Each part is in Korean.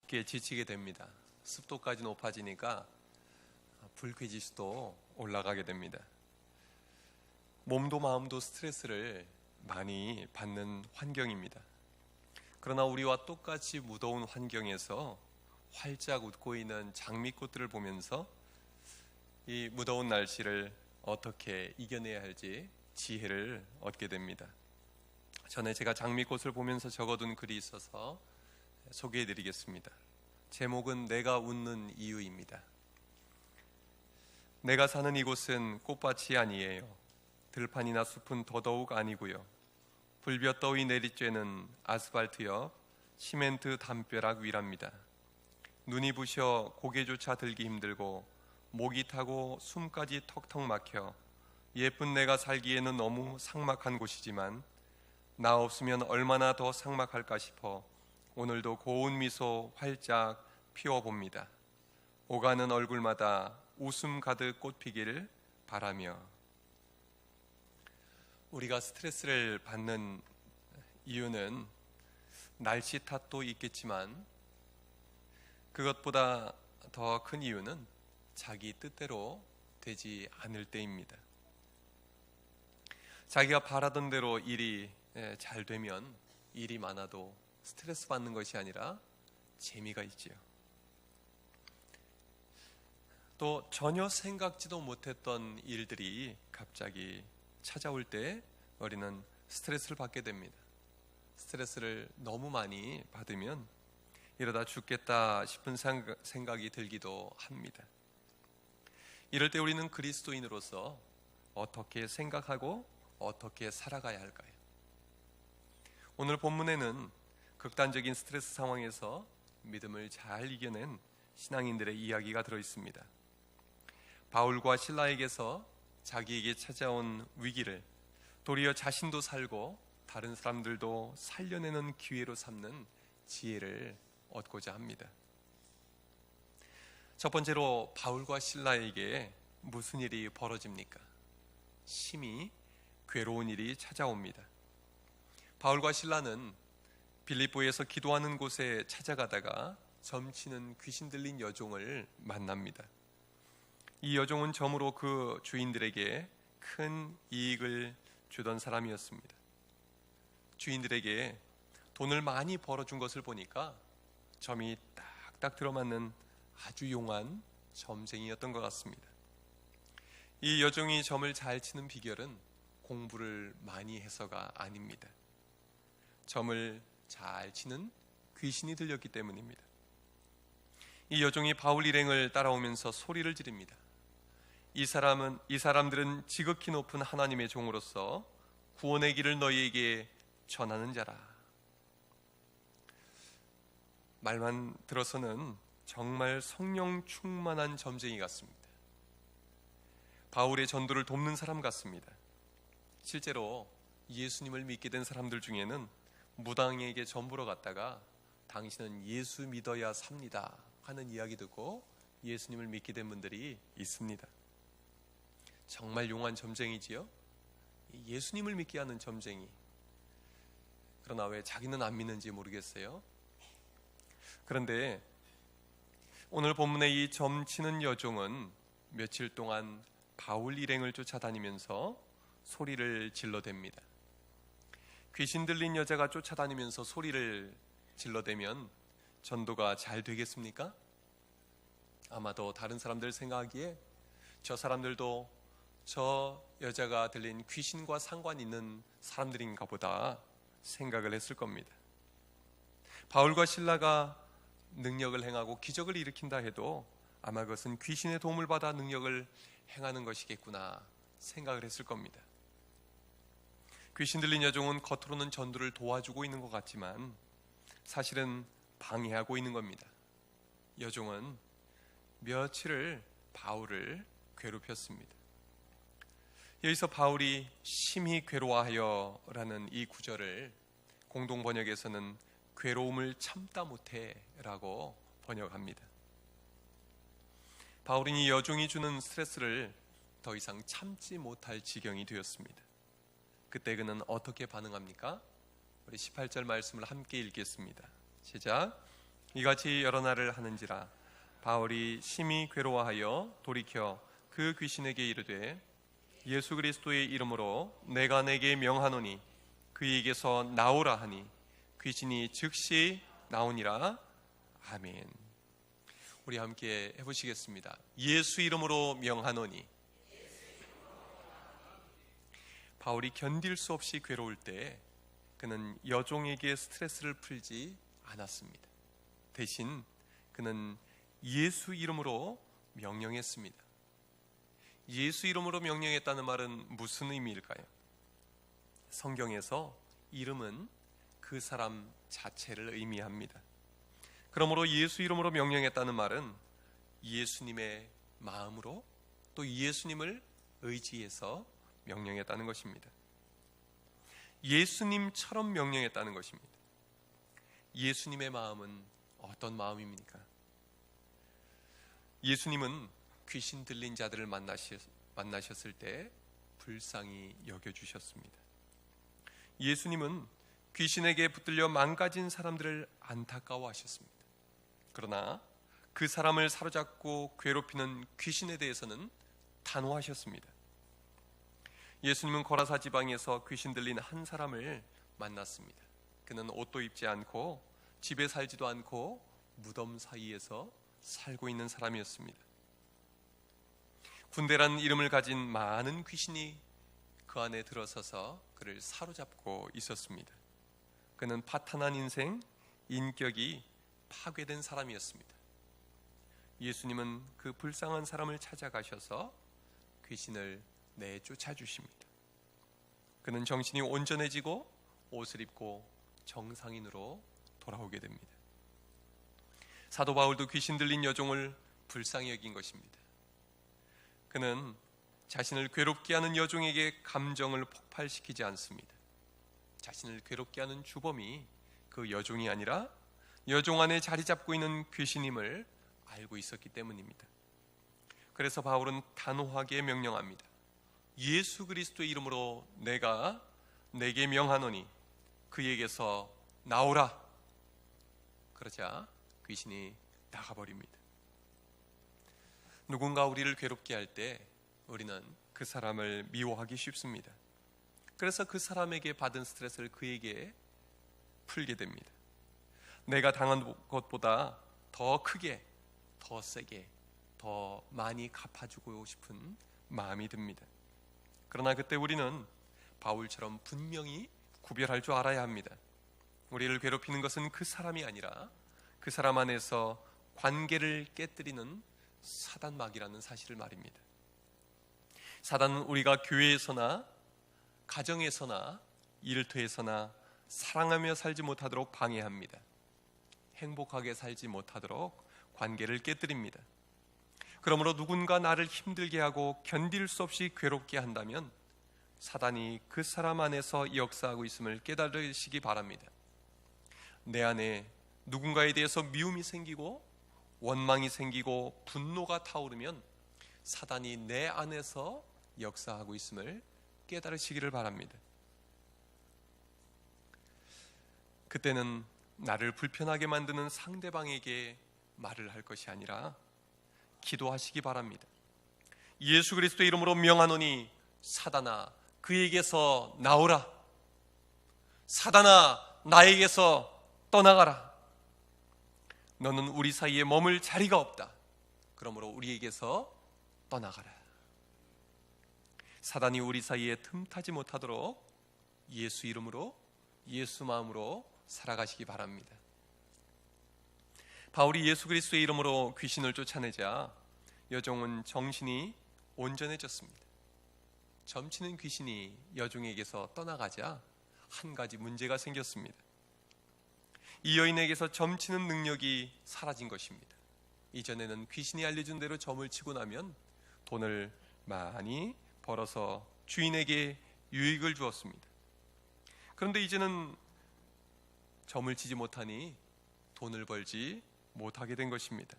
쉽게 지치게 됩니다. 습도까지 높아지니까 불쾌지수도 올라가게 됩니다. 몸도 마음도 스트레스를 많이 받는 환경입니다. 그러나 우리와 똑같이 무더운 환경에서 활짝 웃고 있는 장미꽃들을 보면서 이 무더운 날씨를 어떻게 이겨내야 할지 지혜를 얻게 됩니다. 전에 제가 장미꽃을 보면서 적어둔 글이 있어서 소개해드리겠습니다. 제목은 내가 웃는 이유입니다. 내가 사는 이곳은 꽃밭이 아니에요. 들판이나 숲은 더더욱 아니고요. 불볕더위 내리쬐는 아스팔트 옆 시멘트 담벼락 위랍니다. 눈이 부셔 고개조차 들기 힘들고 목이 타고 숨까지 턱턱 막혀 예쁜 내가 살기에는 너무 삭막한 곳이지만 나 없으면 얼마나 더 삭막할까 싶어 오늘도 고운 미소 활짝 피워봅니다. 오가는 얼굴마다 웃음 가득 꽃피기를 바라며. 우리가 스트레스를 받는 이유는 날씨 탓도 있겠지만 그것보다 더 큰 이유는 자기 뜻대로 되지 않을 때입니다. 자기가 바라던 대로 일이 잘 되면 일이 많아도 스트레스 받는 것이 아니라 재미가 있지요. 또 전혀 생각지도 못했던 일들이 갑자기 찾아올 때 우리는 스트레스를 받게 됩니다. 스트레스를 너무 많이 받으면 이러다 죽겠다 싶은 생각이 들기도 합니다. 이럴 때 우리는 그리스도인으로서 어떻게 생각하고 어떻게 살아가야 할까요? 오늘 본문에는 극단적인 스트레스 상황에서 믿음을 잘 이겨낸 신앙인들의 이야기가 들어있습니다. 바울과 실라에게서 자기에게 찾아온 위기를 도리어 자신도 살고 다른 사람들도 살려내는 기회로 삼는 지혜를 얻고자 합니다. 첫 번째로 바울과 실라에게 무슨 일이 벌어집니까? 심히 괴로운 일이 찾아옵니다. 바울과 실라는 빌립보에서 기도하는 곳에 찾아가다가 점치는 귀신 들린 여종을 만납니다. 이 여종은 점으로 그 주인들에게 큰 이익을 주던 사람이었습니다. 주인들에게 돈을 많이 벌어준 것을 보니까 점이 딱딱 들어맞는 아주 용한 점쟁이였던 것 같습니다. 이 여종이 점을 잘 치는 비결은 공부를 많이 해서가 아닙니다. 점을 잘 치는 귀신이 들렸기 때문입니다. 이 여종이 바울 일행을 따라오면서 소리를 지릅니다. 이 사람들은 지극히 높은 하나님의 종으로서 구원의 길을 너희에게 전하는 자라. 말만 들어서는 정말 성령 충만한 점쟁이 같습니다. 바울의 전도를 돕는 사람 같습니다. 실제로 예수님을 믿게 된 사람들 중에는 무당에게 전보러 갔다가 당신은 예수 믿어야 삽니다 하는 이야기 듣고 예수님을 믿게 된 분들이 있습니다. 정말 용한 점쟁이지요? 예수님을 믿게 하는 점쟁이. 그러나 왜 자기는 안 믿는지 모르겠어요. 그런데 오늘 본문의 이 점치는 여종은 며칠 동안 바울 일행을 쫓아다니면서 소리를 질러댑니다. 귀신 들린 여자가 쫓아다니면서 소리를 질러대면 전도가 잘 되겠습니까? 아마도 다른 사람들 생각하기에 저 사람들도 저 여자가 들린 귀신과 상관 있는 사람들인가 보다 생각을 했을 겁니다. 바울과 실라가 능력을 행하고 기적을 일으킨다 해도 아마 그것은 귀신의 도움을 받아 능력을 행하는 것이겠구나 생각을 했을 겁니다. 귀신 들린 여종은 겉으로는 전도를 도와주고 있는 것 같지만 사실은 방해하고 있는 겁니다. 여종은 며칠을 바울을 괴롭혔습니다. 여기서 바울이 심히 괴로워하여 라는 이 구절을 공동 번역에서는 괴로움을 참다 못해 라고 번역합니다. 바울은 이 여종이 주는 스트레스를 더 이상 참지 못할 지경이 되었습니다. 그때 그는 어떻게 반응합니까? 우리 18절 말씀을 함께 읽겠습니다. 시작. 이같이 여러 날을 하는지라 바울이 심히 괴로워하여 돌이켜 그 귀신에게 이르되 예수 그리스도의 이름으로 내가 내게 명하노니 그에게서 나오라 하니 귀신이 즉시 나오니라. 아멘. 우리 함께 해보시겠습니다. 예수 이름으로 명하노니. 바울이 견딜 수 없이 괴로울 때 그는 여종에게 스트레스를 풀지 않았습니다. 대신 그는 예수 이름으로 명령했습니다. 예수 이름으로 명령했다는 말은 무슨 의미일까요? 성경에서 이름은 그 사람 자체를 의미합니다. 그러므로 예수 이름으로 명령했다는 말은 예수님의 마음으로 또 예수님을 의지해서 명령했다는 것입니다. 예수님처럼 명령했다는 것입니다. 예수님의 마음은 어떤 마음입니까? 예수님은 귀신 들린 자들을 만나셨을 때 불쌍히 여겨주셨습니다. 예수님은 귀신에게 붙들려 망가진 사람들을 안타까워하셨습니다. 그러나 그 사람을 사로잡고 괴롭히는 귀신에 대해서는 단호하셨습니다. 예수님은 거라사 지방에서 귀신 들린 한 사람을 만났습니다. 그는 옷도 입지 않고 집에 살지도 않고 무덤 사이에서 살고 있는 사람이었습니다. 군대라는 이름을 가진 많은 귀신이 그 안에 들어서서 그를 사로잡고 있었습니다. 그는 파탄한 인생, 인격이 파괴된 사람이었습니다. 예수님은 그 불쌍한 사람을 찾아가셔서 귀신을 내쫓아 주십니다. 그는 정신이 온전해지고 옷을 입고 정상인으로 돌아오게 됩니다. 사도 바울도 귀신 들린 여종을 불쌍히 여긴 것입니다. 그는 자신을 괴롭게 하는 여종에게 감정을 폭발시키지 않습니다. 자신을 괴롭게 하는 주범이 그 여종이 아니라 여종 안에 자리 잡고 있는 귀신임을 알고 있었기 때문입니다. 그래서 바울은 단호하게 명령합니다. 예수 그리스도의 이름으로 내가 내게 명하노니 그에게서 나오라. 그러자 귀신이 나가버립니다. 누군가 우리를 괴롭게 할 때 우리는 그 사람을 미워하기 쉽습니다. 그래서 그 사람에게 받은 스트레스를 그에게 풀게 됩니다. 내가 당한 것보다 더 크게, 더 세게, 더 많이 갚아주고 싶은 마음이 듭니다. 그러나 그때 우리는 바울처럼 분명히 구별할 줄 알아야 합니다. 우리를 괴롭히는 것은 그 사람이 아니라 그 사람 안에서 관계를 깨뜨리는 사단막이라는 사실을 말입니다. 사단은 우리가 교회에서나 가정에서나 일터에서나 사랑하며 살지 못하도록 방해합니다. 행복하게 살지 못하도록 관계를 깨뜨립니다. 그러므로 누군가 나를 힘들게 하고 견딜 수 없이 괴롭게 한다면 사단이 그 사람 안에서 역사하고 있음을 깨달으시기 바랍니다. 내 안에 누군가에 대해서 미움이 생기고 원망이 생기고 분노가 타오르면 사단이 내 안에서 역사하고 있음을 깨달으시기를 바랍니다. 그때는 나를 불편하게 만드는 상대방에게 말을 할 것이 아니라 기도하시기 바랍니다. 예수 그리스도의 이름으로 명하노니 사단아 그에게서 나오라. 사단아 나에게서 떠나가라. 너는 우리 사이에 머물 자리가 없다. 그러므로 우리에게서 떠나가라. 사단이 우리 사이에 틈타지 못하도록 예수 이름으로 예수 마음으로 살아가시기 바랍니다. 바울이 예수 그리스도의 이름으로 귀신을 쫓아내자 여종은 정신이 온전해졌습니다. 점치는 귀신이 여종에게서 떠나가자 한 가지 문제가 생겼습니다. 이 여인에게서 점치는 능력이 사라진 것입니다. 이전에는 귀신이 알려준 대로 점을 치고 나면 돈을 많이 벌어서 주인에게 유익을 주었습니다. 그런데 이제는 점을 치지 못하니 돈을 벌지 못하게 된 것입니다.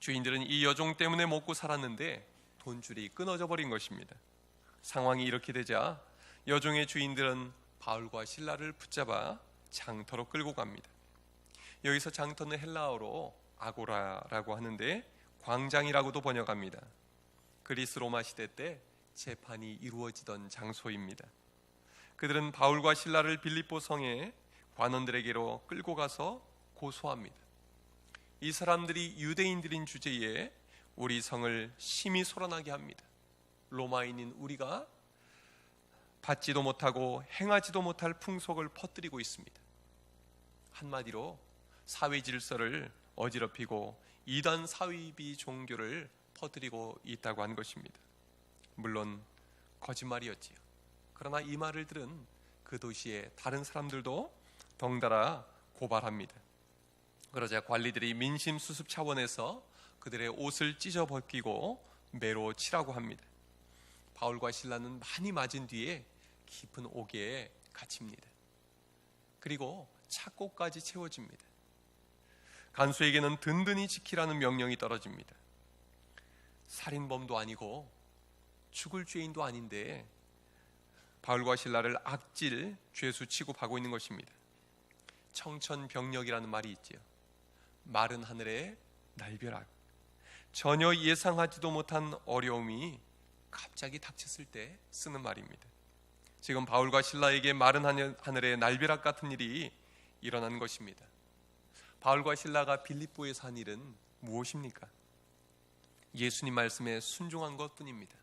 주인들은 이 여종 때문에 먹고 살았는데 돈줄이 끊어져 버린 것입니다. 상황이 이렇게 되자 여종의 주인들은 바울과 실라를 붙잡아 장터로 끌고 갑니다. 여기서 장터는 헬라어로 아고라라고 하는데 광장이라고도 번역합니다. 그리스 로마 시대 때 재판이 이루어지던 장소입니다. 그들은 바울과 실라를 빌립보 성에 관원들에게로 끌고 가서 고소합니다. 이 사람들이 유대인들인 주제에 우리 성을 심히 소란하게 합니다. 로마인인 우리가 받지도 못하고 행하지도 못할 풍속을 퍼뜨리고 있습니다. 한마디로 사회 질서를 어지럽히고 이단 사위비 종교를 퍼뜨리고 있다고 한 것입니다. 물론 거짓말이었지요. 그러나 이 말을 들은 그 도시의 다른 사람들도 덩달아 고발합니다. 그러자 관리들이 민심 수습 차원에서 그들의 옷을 찢어 벗기고 매로 치라고 합니다. 바울과 실라는 많이 맞은 뒤에 깊은 옥에 갇힙니다. 그리고 착고까지 채워집니다. 간수에게는 든든히 지키라는 명령이 떨어집니다. 살인범도 아니고 죽을 죄인도 아닌데 바울과 실라를 악질 죄수 취급하고 있는 것입니다. 청천벽력이라는 말이 있지요. 마른 하늘의 날벼락. 전혀 예상하지도 못한 어려움이 갑자기 닥쳤을 때 쓰는 말입니다. 지금 바울과 실라에게 마른 하늘의 날벼락 같은 일이 일어난 것입니다. 바울과 실라가 빌립보에서 한 일은 무엇입니까? 예수님 말씀에 순종한 것뿐입니다.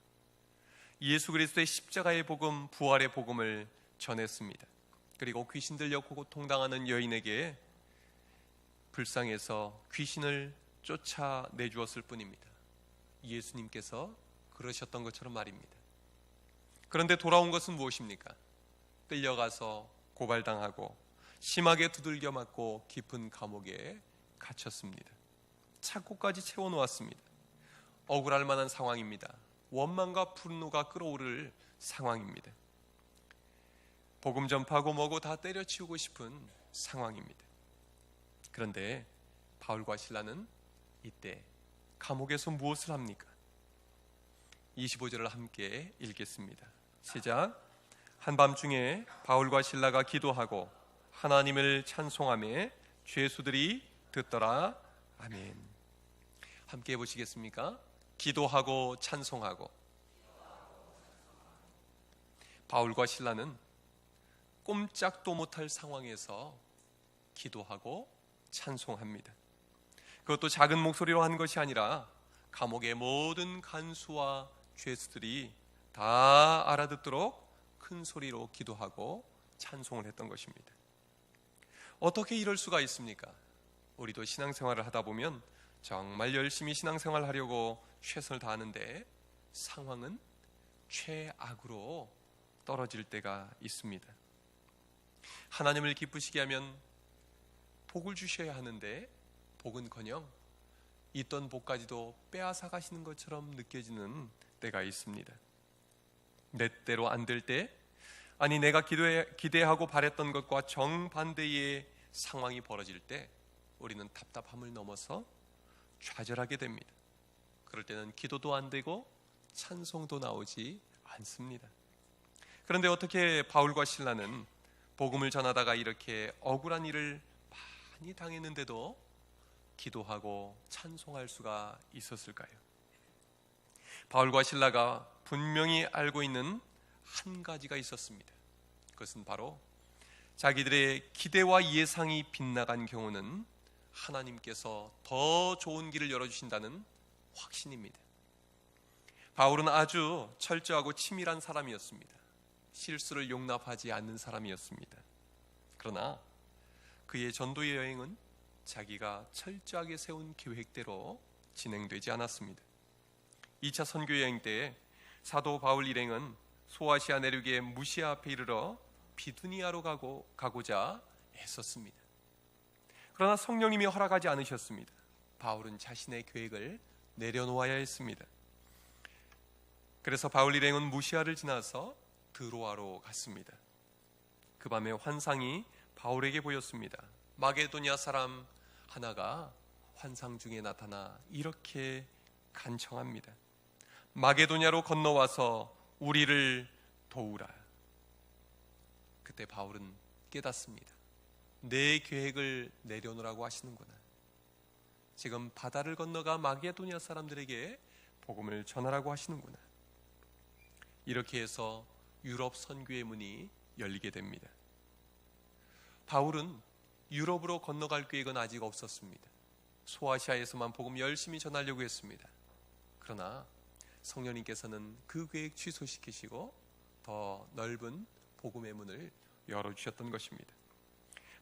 예수 그리스도의 십자가의 복음, 부활의 복음을 전했습니다. 그리고 귀신 들려 고통당하는 여인에게 불쌍해서 귀신을 쫓아내주었을 뿐입니다. 예수님께서 그러셨던 것처럼 말입니다. 그런데 돌아온 것은 무엇입니까? 끌려가서 고발당하고 심하게 두들겨 맞고 깊은 감옥에 갇혔습니다. 착고까지 채워놓았습니다. 억울할 만한 상황입니다. 원망과 분노가 끓어오를 상황입니다. 복음 전파하고 뭐고 다 때려치우고 싶은 상황입니다. 그런데 바울과 실라는 이때 감옥에서 무엇을 합니까? 25절을 함께 읽겠습니다. 시작. 한밤중에 바울과 실라가 기도하고 하나님을 찬송하며 죄수들이 듣더라. 아멘. 함께 해보시겠습니까? 기도하고 찬송하고. 바울과 실라는 꼼짝도 못할 상황에서 기도하고 찬송합니다. 그것도 작은 목소리로 한 것이 아니라 감옥의 모든 간수와 죄수들이 다 알아듣도록 큰 소리로 기도하고 찬송을 했던 것입니다. 어떻게 이럴 수가 있습니까? 우리도 신앙생활을 하다 보면 정말 열심히 신앙생활을 하려고 최선을 다하는데 상황은 최악으로 떨어질 때가 있습니다. 하나님을 기쁘시게 하면 복을 주셔야 하는데 복은커녕 있던 복까지도 빼앗아 가시는 것처럼 느껴지는 때가 있습니다. 내 때로 안 될 때, 아니 내가 기대하고 바랬던 것과 정반대의 상황이 벌어질 때 우리는 답답함을 넘어서 좌절하게 됩니다. 그럴 때는 기도도 안 되고 찬송도 나오지 않습니다. 그런데 어떻게 바울과 실라는 복음을 전하다가 이렇게 억울한 일을 많이 당했는데도 기도하고 찬송할 수가 있었을까요? 바울과 실라가 분명히 알고 있는 한 가지가 있었습니다. 그것은 바로 자기들의 기대와 예상이 빗나간 경우는 하나님께서 더 좋은 길을 열어주신다는 확신입니다. 바울은 아주 철저하고 치밀한 사람이었습니다. 실수를 용납하지 않는 사람이었습니다. 그러나 그의 전도의 여행은 자기가 철저하게 세운 계획대로 진행되지 않았습니다. 2차 선교 여행 때 사도 바울 일행은 소아시아 내륙의 무시아 앞에 이르러 비두니아로 가고자 애썼습니다. 그러나 성령님이 허락하지 않으셨습니다. 바울은 자신의 계획을 내려놓아야 했습니다. 그래서 바울 일행은 무시아를 지나서 드로아로 갔습니다. 그 밤에 환상이 바울에게 보였습니다. 마게도냐 사람 하나가 환상 중에 나타나 이렇게 간청합니다. 마게도냐로 건너와서 우리를 도우라. 그때 바울은 깨닫습니다. 내 계획을 내려놓으라고 하시는구나. 지금 바다를 건너가 마게도니아 사람들에게 복음을 전하라고 하시는구나. 이렇게 해서 유럽 선교의 문이 열리게 됩니다. 바울은 유럽으로 건너갈 계획은 아직 없었습니다. 소아시아에서만 복음 열심히 전하려고 했습니다. 그러나 성령님께서는 그 계획 취소시키시고 더 넓은 복음의 문을 열어주셨던 것입니다.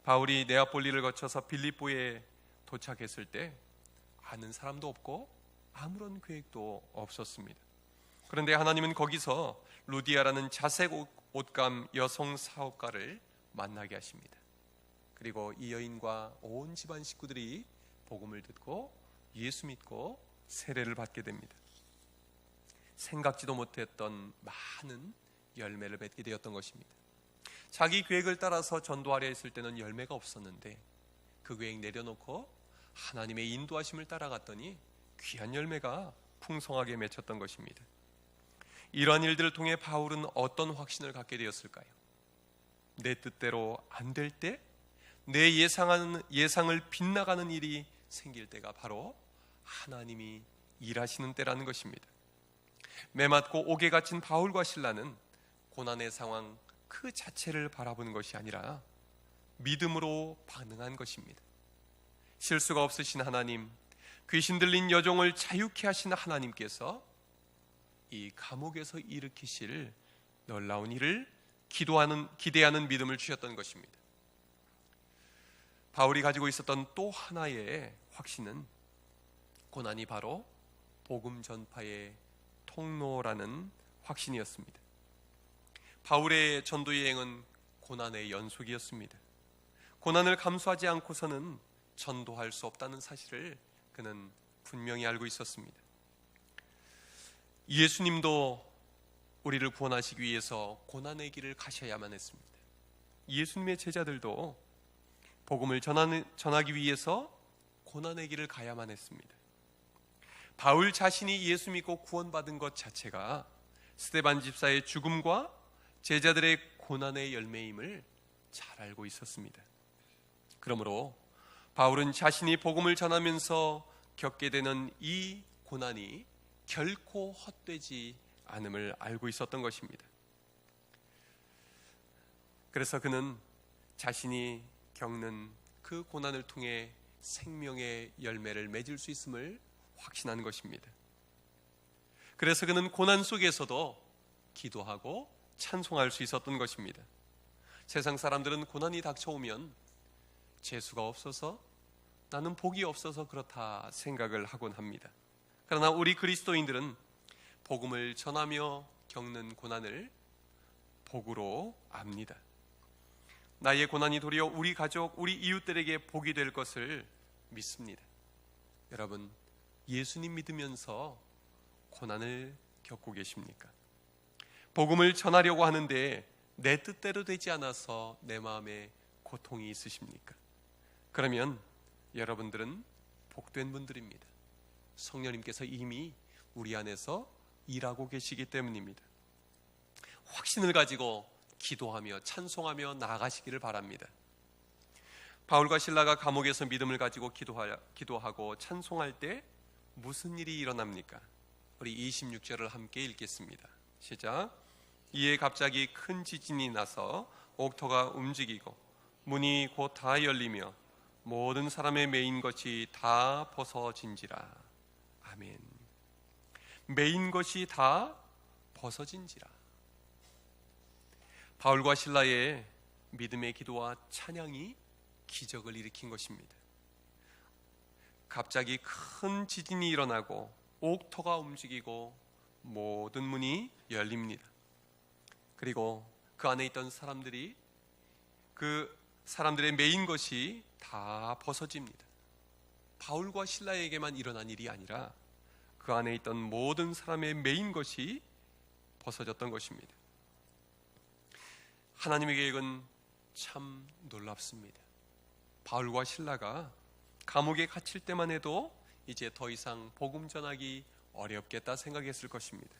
바울이 네아폴리를 거쳐서 빌립보에 도착했을 때 아는 사람도 없고 아무런 계획도 없었습니다. 그런데 하나님은 거기서 루디아라는 자색 옷감 여성 사업가를 만나게 하십니다. 그리고 이 여인과 온 집안 식구들이 복음을 듣고 예수 믿고 세례를 받게 됩니다. 생각지도 못했던 많은 열매를 맺게 되었던 것입니다. 자기 계획을 따라서 전도하려 했을 때는 열매가 없었는데 그 계획 내려놓고 하나님의 인도하심을 따라갔더니 귀한 열매가 풍성하게 맺혔던 것입니다. 이러한 일들을 통해 바울은 어떤 확신을 갖게 되었을까요? 내 뜻대로 안 될 때 내 예상을 빗나가는 일이 생길 때가 바로 하나님이 일하시는 때라는 것입니다. 매맞고 옥에 갇힌 바울과 실라는 고난의 상황 그 자체를 바라보는 것이 아니라 믿음으로 반응한 것입니다. 실수가 없으신 하나님, 귀신 들린 여종을 자유케 하신 하나님께서 이 감옥에서 일으키실 놀라운 일을 기대하는 믿음을 주셨던 것입니다. 바울이 가지고 있었던 또 하나의 확신은 고난이 바로 복음 전파의 통로라는 확신이었습니다. 바울의 전도 여행은 고난의 연속이었습니다. 고난을 감수하지 않고서는 전도할 수 없다는 사실을 그는 분명히 알고 있었습니다. 예수님도 우리를 구원하시기 위해서 고난의 길을 가셔야만 했습니다. 예수님의 제자들도 복음을 전하기 위해서 고난의 길을 가야만 했습니다. 바울 자신이 예수 믿고 구원받은 것 자체가 스데반 집사의 죽음과 제자들의 고난의 열매임을 잘 알고 있었습니다. 그러므로 바울은 자신이 복음을 전하면서 겪게 되는 이 고난이 결코 헛되지 않음을 알고 있었던 것입니다. 그래서 그는 자신이 겪는 그 고난을 통해 생명의 열매를 맺을 수 있음을 확신한 것입니다. 그래서 그는 고난 속에서도 기도하고 찬송할 수 있었던 것입니다. 세상 사람들은 고난이 닥쳐오면 재수가 없어서 나는 복이 없어서 그렇다 생각을 하곤 합니다. 그러나 우리 그리스도인들은 복음을 전하며 겪는 고난을 복으로 압니다. 나의 고난이 도리어 우리 가족, 우리 이웃들에게 복이 될 것을 믿습니다. 여러분, 예수님 믿으면서 고난을 겪고 계십니까? 복음을 전하려고 하는데 내 뜻대로 되지 않아서 내 마음에 고통이 있으십니까? 그러면 여러분들은 복된 분들입니다. 성령님께서 이미 우리 안에서 일하고 계시기 때문입니다. 확신을 가지고 기도하며 찬송하며 나아가시기를 바랍니다. 바울과 실라가 감옥에서 믿음을 가지고 기도하고 찬송할 때 무슨 일이 일어납니까? 우리 26절을 함께 읽겠습니다. 시작. 이에 갑자기 큰 지진이 나서 옥토가 움직이고 문이 곧 다 열리며 모든 사람의 매인 것이 다 벗어진지라. 아멘. 매인 것이 다 벗어진지라. 바울과 실라의 믿음의 기도와 찬양이 기적을 일으킨 것입니다. 갑자기 큰 지진이 일어나고 옥토가 움직이고 모든 문이 열립니다. 그리고 그 안에 있던 사람들이 그 사람들의 매인 것이 다 벗어집니다. 바울과 실라에게만 일어난 일이 아니라 그 안에 있던 모든 사람의 매인 것이 벗어졌던 것입니다. 하나님의 계획은 참 놀랍습니다. 바울과 실라가 감옥에 갇힐 때만 해도 이제 더 이상 복음 전하기 어렵겠다 생각했을 것입니다.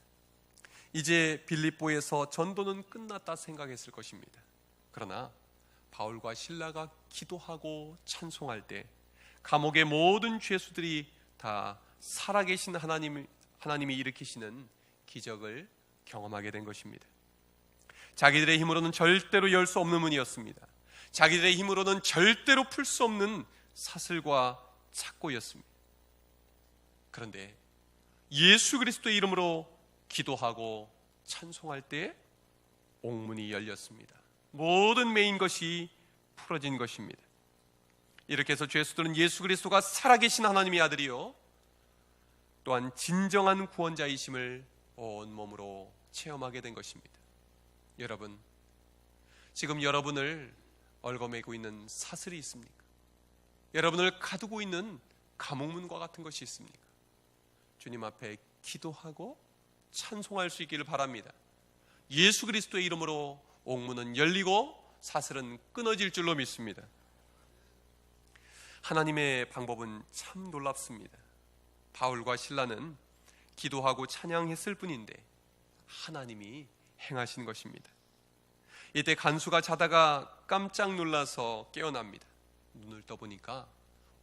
이제 빌립보에서 전도는 끝났다 생각했을 것입니다. 그러나 바울과 실라가 기도하고 찬송할 때 감옥의 모든 죄수들이 다 살아계신 하나님이 일으키시는 기적을 경험하게 된 것입니다. 자기들의 힘으로는 절대로 열 수 없는 문이었습니다. 자기들의 힘으로는 절대로 풀 수 없는 사슬과 착고였습니다. 그런데 예수 그리스도의 이름으로 기도하고 찬송할 때 옥문이 열렸습니다. 모든 매인 것이 풀어진 것입니다. 이렇게 해서 죄수들은 예수 그리스도가 살아계신 하나님의 아들이요 또한 진정한 구원자이심을 온몸으로 체험하게 된 것입니다. 여러분, 지금 여러분을 얽어매고 있는 사슬이 있습니까? 여러분을 가두고 있는 감옥문과 같은 것이 있습니까? 주님 앞에 기도하고 찬송할 수 있기를 바랍니다. 예수 그리스도의 이름으로 옥문은 열리고 사슬은 끊어질 줄로 믿습니다. 하나님의 방법은 참 놀랍습니다. 바울과 실라는 기도하고 찬양했을 뿐인데 하나님이 행하신 것입니다. 이때 간수가 자다가 깜짝 놀라서 깨어납니다. 눈을 떠보니까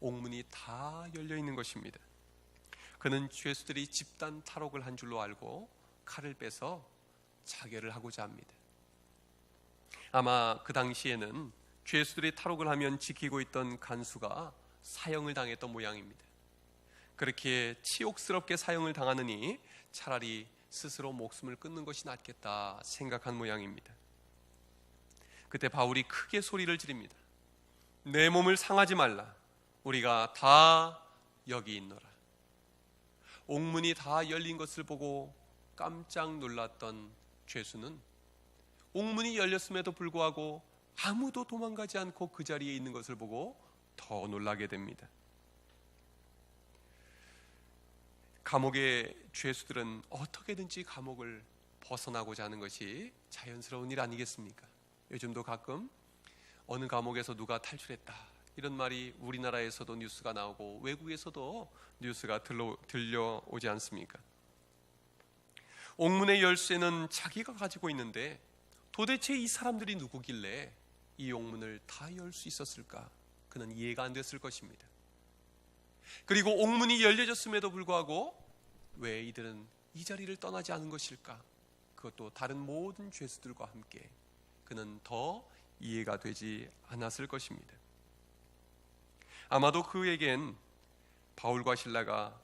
옥문이 다 열려 있는 것입니다. 그는 죄수들이 집단 탈옥을 한 줄로 알고 칼을 빼서 자결을 하고자 합니다. 아마 그 당시에는 죄수들이 탈옥을 하면 지키고 있던 간수가 사형을 당했던 모양입니다. 그렇게 치욕스럽게 사형을 당하느니 차라리 스스로 목숨을 끊는 것이 낫겠다 생각한 모양입니다. 그때 바울이 크게 소리를 지릅니다. 내 몸을 상하지 말라. 우리가 다 여기 있노라. 옥문이 다 열린 것을 보고 깜짝 놀랐던 죄수는 옥문이 열렸음에도 불구하고 아무도 도망가지 않고 그 자리에 있는 것을 보고 더 놀라게 됩니다. 감옥의 죄수들은 어떻게든지 감옥을 벗어나고자 하는 것이 자연스러운 일 아니겠습니까? 요즘도 가끔 어느 감옥에서 누가 탈출했다 이런 말이 우리나라에서도 뉴스가 나오고 외국에서도 뉴스가 들려오지 않습니까? 옥문의 열쇠는 자기가 가지고 있는데 도대체 이 사람들이 누구길래 이 옥문을 다 열 수 있었을까? 그는 이해가 안 됐을 것입니다. 그리고 옥문이 열려졌음에도 불구하고 왜 이들은 이 자리를 떠나지 않은 것일까? 그것도 다른 모든 죄수들과 함께 그는 더 이해가 되지 않았을 것입니다. 아마도 그에겐 바울과 실라가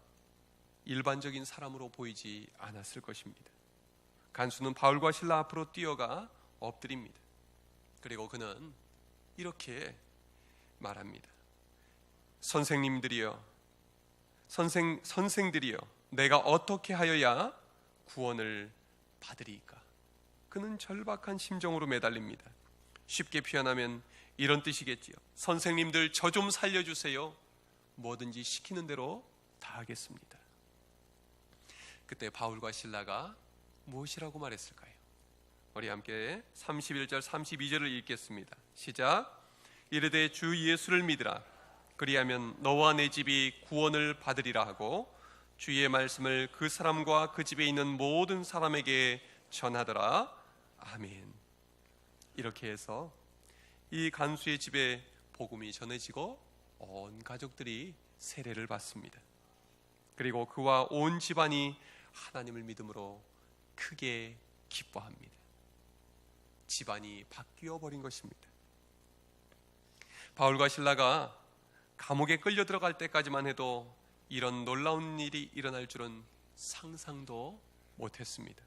일반적인 사람으로 보이지 않았을 것입니다. 간수는 바울과 실라 앞으로 뛰어가 엎드립니다. 그리고 그는 이렇게 말합니다. 선생님들이여, 선생들이여, 내가 어떻게 하여야 구원을 받으리이까? 그는 절박한 심정으로 매달립니다. 쉽게 표현하면 이런 뜻이겠지요. 선생님들 저 좀 살려주세요. 뭐든지 시키는 대로 다 하겠습니다. 그때 바울과 실라가 무엇이라고 말했을까요? 우리 함께 31절 32절을 읽겠습니다. 시작. 이르되 주 예수를 믿으라. 그리하면 너와 내 집이 구원을 받으리라 하고 주의 말씀을 그 사람과 그 집에 있는 모든 사람에게 전하더라. 아멘. 이렇게 해서 이 간수의 집에 복음이 전해지고 온 가족들이 세례를 받습니다. 그리고 그와 온 집안이 하나님을 믿음으로 크게 기뻐합니다. 집안이 바뀌어 버린 것입니다. 바울과 실라가 감옥에 끌려 들어갈 때까지만 해도 이런 놀라운 일이 일어날 줄은 상상도 못했습니다.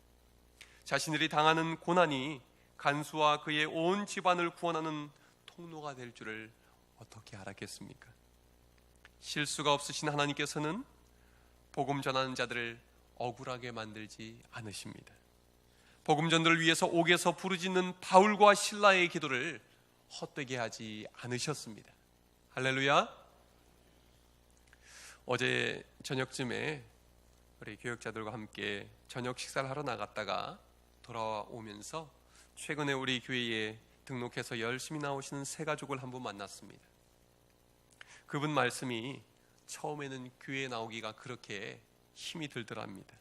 자신들이 당하는 고난이 간수와 그의 온 집안을 구원하는 통로가 될 줄을 어떻게 알았겠습니까? 실수가 없으신 하나님께서는 복음 전하는 자들을 억울하게 만들지 않으십니다. 복음 전도를 위해서 옥에서 부르짖는 바울과 실라의 기도를 헛되게 하지 않으셨습니다. 할렐루야. 어제 저녁쯤에 우리 교역자들과 함께 저녁 식사를 하러 나갔다가 돌아오면서 최근에 우리 교회에 등록해서 열심히 나오시는 새 가족을 한 분 만났습니다. 그분 말씀이 처음에는 교회에 나오기가 그렇게 힘이 들더랍니다.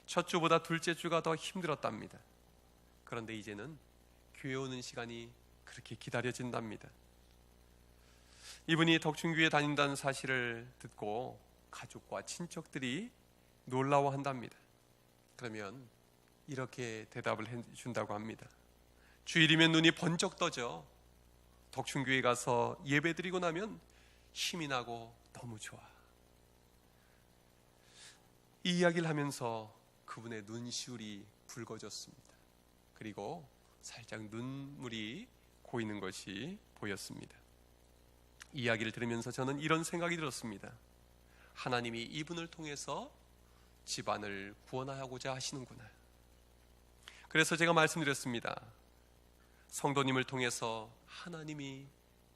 첫 주보다 둘째 주가 더 힘들었답니다. 그런데 이제는 교회 오는 시간이 그렇게 기다려진답니다. 이분이 덕충교에 다닌다는 사실을 듣고 가족과 친척들이 놀라워한답니다. 그러면 이렇게 대답을 해준다고 합니다. 주일이면 눈이 번쩍 떠져. 덕충교에 가서 예배드리고 나면 힘이 나고 너무 좋아. 이 이야기를 하면서 그분의 눈시울이 붉어졌습니다. 그리고 살짝 눈물이 고이는 것이 보였습니다. 이 이야기를 들으면서 저는 이런 생각이 들었습니다. 하나님이 이분을 통해서 집안을 구원하고자 하시는구나. 그래서 제가 말씀드렸습니다. 성도님을 통해서 하나님이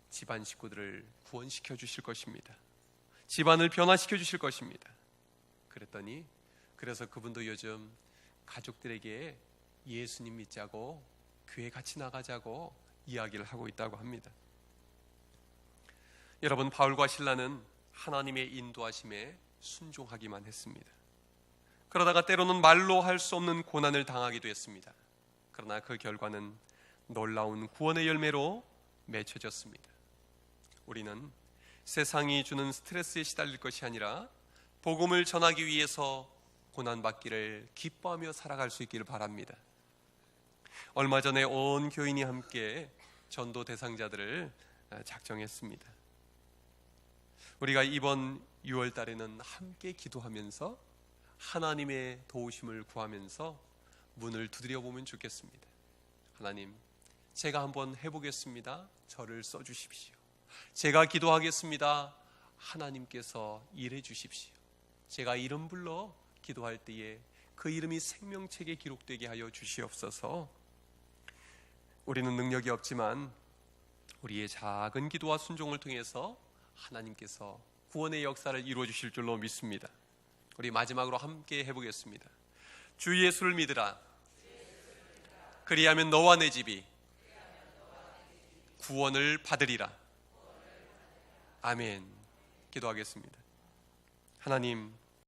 집안 식구들을 구원시켜 주실 것입니다. 집안을 변화시켜 주실 것입니다. 그랬더니 그래서 그분도 요즘 가족들에게 예수님 믿자고 교회 같이 나가자고 이야기를 하고 있다고 합니다. 여러분, 바울과 실라는 하나님의 인도하심에 순종하기만 했습니다. 그러다가 때로는 말로 할 수 없는 고난을 당하기도 했습니다. 그러나 그 결과는 놀라운 구원의 열매로 맺혀졌습니다. 우리는 세상이 주는 스트레스에 시달릴 것이 아니라 복음을 전하기 위해서 고난받기를 기뻐하며 살아갈 수 있기를 바랍니다. 얼마 전에 온 교인이 함께 전도 대상자들을 작정했습니다. 우리가 이번 6월 달에는 함께 기도하면서 하나님의 도우심을 구하면서 문을 두드려 보면 좋겠습니다. 하나님, 제가 한번 해보겠습니다. 저를 써주십시오. 제가 기도하겠습니다. 하나님께서 일해 주십시오. 제가 이름 불러 기도할 때에 그 이름이 생명책에 기록되게 하여 주시옵소서. 우리는 능력이 없지만 우리의 작은 기도와 순종을 통해서 하나님께서 구원의 역사를 이루어 주실 줄로 믿습니다. 우리 마지막으로 함께 해보겠습니다. 주 예수를 믿으라. 그리하면 너와 내 집이 구원을 받으리라. 아멘. 기도하겠습니다. 하나님,